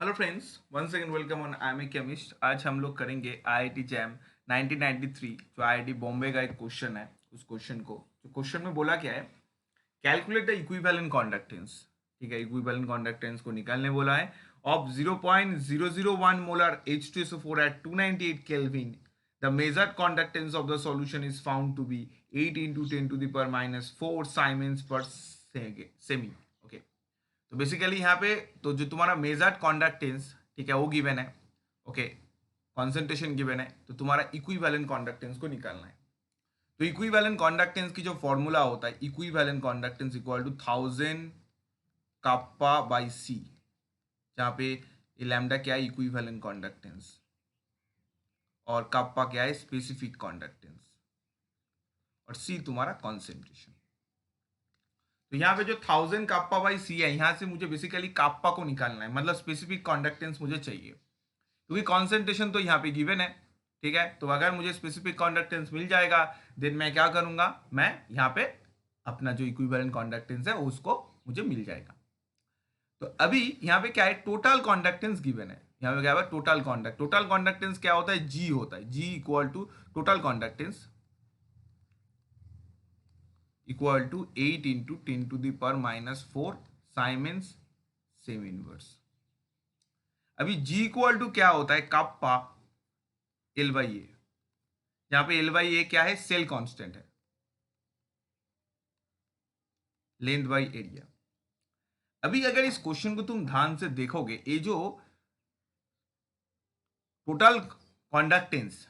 Hello friends, once again welcome on I am a chemist. आज हम लोग करेंगे आईआईटी जैम 1993 जो आईआईटी बॉम्बे का एक क्वेश्चन है। उस क्वेश्चन को जो क्वेश्चन में बोला क्या है, कैलकुलेट द इक्विवेलेंट कंडक्टेंस। ठीक है, इक्विवेलेंट कंडक्टेंस को निकालने बोला है of 0.001 molar H2SO4 at 298 kelvin. The measured conductance of the solution is found to be 8 into 10⁻⁻⁴ siemens per सेमी। ओके, तो बेसिकली यहाँ पे तो जो तुम्हारा मेजर्ड कंडक्टेंस, ठीक है, वो गिवन है। ओके, कॉन्सेंट्रेशन गिवन है, तो तुम्हारा इक्विवेलेंट कंडक्टेंस को निकालना है। तो इक्विवेलेंट कंडक्टेंस की जो फॉर्मूला होता है, equivalent conductance equal to 1000 kappa by C, जहाँ पे ये लैम्डा क्या है, इक्विवेलेंट कंडक्टेंस, और काप्पा क्या है, स्पेसिफिक कंडक्टेंस, और सी तुम्हारा कॉन्सेंट्रेशन। तो यहाँ पे जो 1000 काप्पा बाई सी है, यहाँ से मुझे बेसिकली काप्पा को निकालना है, मतलब स्पेसिफिक कंडक्टेंस मुझे चाहिए, क्योंकि कॉन्सेंट्रेशन तो यहाँ पे गिवन है। ठीक है, तो अगर मुझे स्पेसिफिक कंडक्टेंस मिल जाएगा देन मैं क्या करूंगा, मैं यहाँ पे अपना जो इक्विवेलेंट कंडक्टेंस है उसको मुझे मिल जाएगा। तो अभी यहाँ पे क्या है, टोटल कंडक्टेंस गिवन है। यहाँ पे क्या है, टोटल कंडक्टेंस क्या होता है, जी होता है, G equal to total conductance equal to 8 into 10⁻⁻⁴ siemens same inverse. अभी जी इक्वल टू क्या होता है, काप्पा एल बाई ए, जहां पे एल बाई ए क्या है, सेल कांस्टेंट है, लेंथ बाई एरिया। अभी अगर इस क्वेश्चन को तुम ध्यान से देखोगे, ये जो टोटल कंडक्टेंस,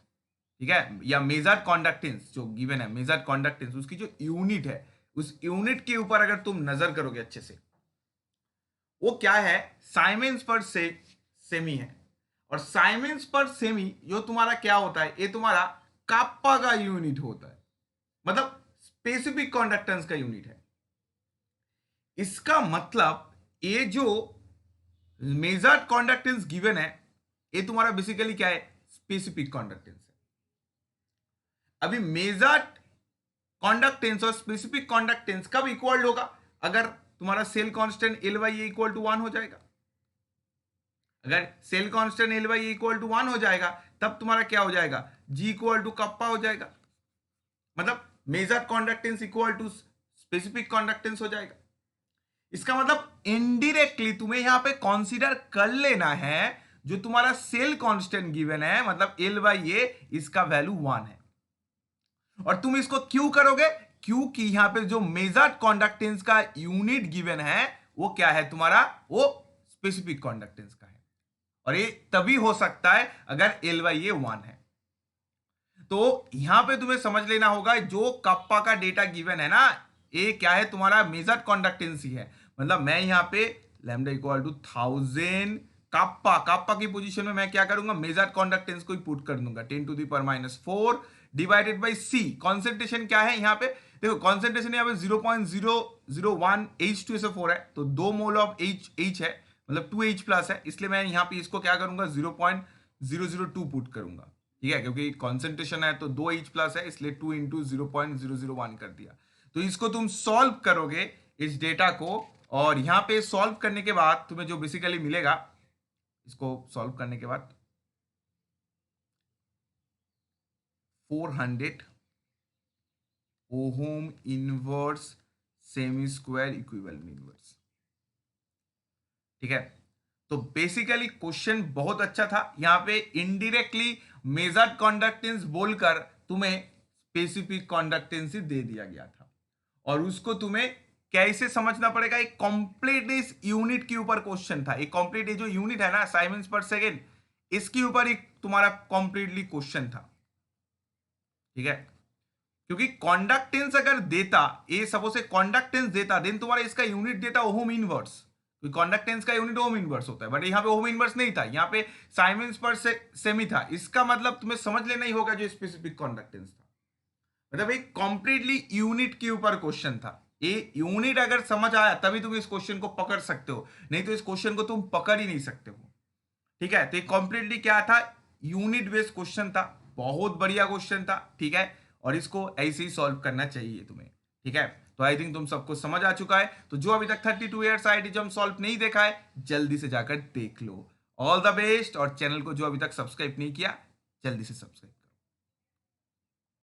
ठीक है, या मेजर कंडक्टेंस जो गिवन है, मेजर कंडक्टेंस उसकी जो यूनिट है, उस यूनिट के ऊपर अगर तुम नजर करोगे अच्छे से, वो क्या है, साइमेंस पर से सेमी है। और साइमेंस पर सेमी जो तुम्हारा क्या होता है, ये तुम्हारा काप्पा का यूनिट होता है, मतलब स्पेसिफिक कंडक्टेंस का यूनिट है। इसका मतलब ये जो मेजर्ड कंडक्टेंस गिवन है, ये तुम्हारा बेसिकली क्या है, स्पेसिफिक कंडक्टेंस है। अभी मेजर्ड कंडक्टेंस और स्पेसिफिक कंडक्टेंस कब इक्वल होगा, अगर तुम्हारा cell constant L by A equal to 1 हो जाएगा। अगर cell constant L by A equal to 1 हो जाएगा, तब तुम्हारा क्या हो जाएगा, जी इक्वल टू कप्पा हो जाएगा, मतलब measure conductance equal to specific conductance हो जाएगा। इसका मतलब इनडायरेक्टली तुम्हें यहां पे कंसीडर कर लेना है जो तुम्हारा सेल कांस्टेंट गिवन है, मतलब एल बाई ए, इसका वैल्यू 1 है। और तुम इसको क्यों करोगे, क्योंकि यहां पे जो मेजर्ड कंडक्टेंस का यूनिट गिवन है वो क्या है तुम्हारा, वो स्पेसिफिक कंडक्टेंस का है। और ये तभी हो सकता है अगर एल बाई ए 1 है। तो यहां पे तुम्हें समझ लेना होगा, जो कप्पा का डेटा गिवन है ना, ये क्या है, तुम्हारा मेजर कंडक्टेंसी है। मतलब मैं यहां पे लैम्डा इक्वल टू 1000 काप्पा, काप्पा की पोजीशन में मैं क्या करूंगा, मेजर कंडक्टेंस को ही पुट कर दूंगा, 10⁻⁴ डिवाइडेड बाई सी। कॉन्सेंट्रेशन क्या है यहाँ पे, देखो कॉन्सेंट्रेशन यहाँ पे 0.001 H2SO4 है, तो 2 मोल ऑफ H है, मतलब 2H प्लस है, इसलिए मैं यहाँ पे इसको क्या करूंगा, 0.002 पुट करूंगा। ठीक है, क्योंकि कॉन्सेंट्रेशन है तो 2H प्लस है, इसलिए 2 इंटू 0.001 कर दिया। तो इसको तुम सॉल्व करोगे इस डेटा को, और यहां पे सॉल्व करने के बाद तुम्हें जो बेसिकली मिलेगा, इसको सॉल्व करने के बाद 400 ohm inverse semi square equivalent inverse. ठीक है, तो बेसिकली क्वेश्चन बहुत अच्छा था। यहां पे इनडायरेक्टली मेजर्ड कंडक्टेंस बोलकर तुम्हें स्पेसिफिक कंडक्टेंस दे दिया गया था, और उसको तुम्हें कैसे समझना पड़ेगा, एक कंप्लीट इस यूनिट के ऊपर क्वेश्चन था। एक कंप्लीट जो यूनिट है ना, साइमेंस पर सेकेंड, इसके ऊपर एक तुम्हारा कंप्लीटली क्वेश्चन था। ठीक है, क्योंकि कंडक्टेंस अगर देता, ये सपोज से कंडक्टेंस देता, देन तुम्हारा इसका यूनिट देता ओहम इनवर्स, क्योंकि कंडक्टेंस का यूनिट ओहम इनवर्स होता है, बट यहाँ पे ओहम इनवर्स नहीं था, यहाँ पे साइमेंस पर से सेमी था। इसका मतलब तुम्हें समझ लेना ही होगा जो स्पेसिफिक कंडक्टेंस था, मतलब एक कंप्लीटली यूनिट के ऊपर क्वेश्चन था। ये यूनिट अगर समझ आया तभी तुम इस क्वेश्चन को पकड़ सकते हो, नहीं तो इस क्वेश्चन को तुम पकड़ ही नहीं सकते हो। ठीक है, तो ये कंप्लीटली क्या था, यूनिट बेस्ड क्वेश्चन था, बहुत बढ़िया क्वेश्चन था। ठीक है, और इसको ऐसे ही सॉल्व करना चाहिए तुम्हें। ठीक है, तो आई थिंक तुम सबको समझ आ चुका है। तो जो अभी तक 32 ईयर्स आईआईटी जम सॉल्व नहीं देखा है, जल्दी से जाकर देख लो। All the best. और चैनल को जो अभी तक सब्सक्राइब नहीं किया, जल्दी से सब्सक्राइब।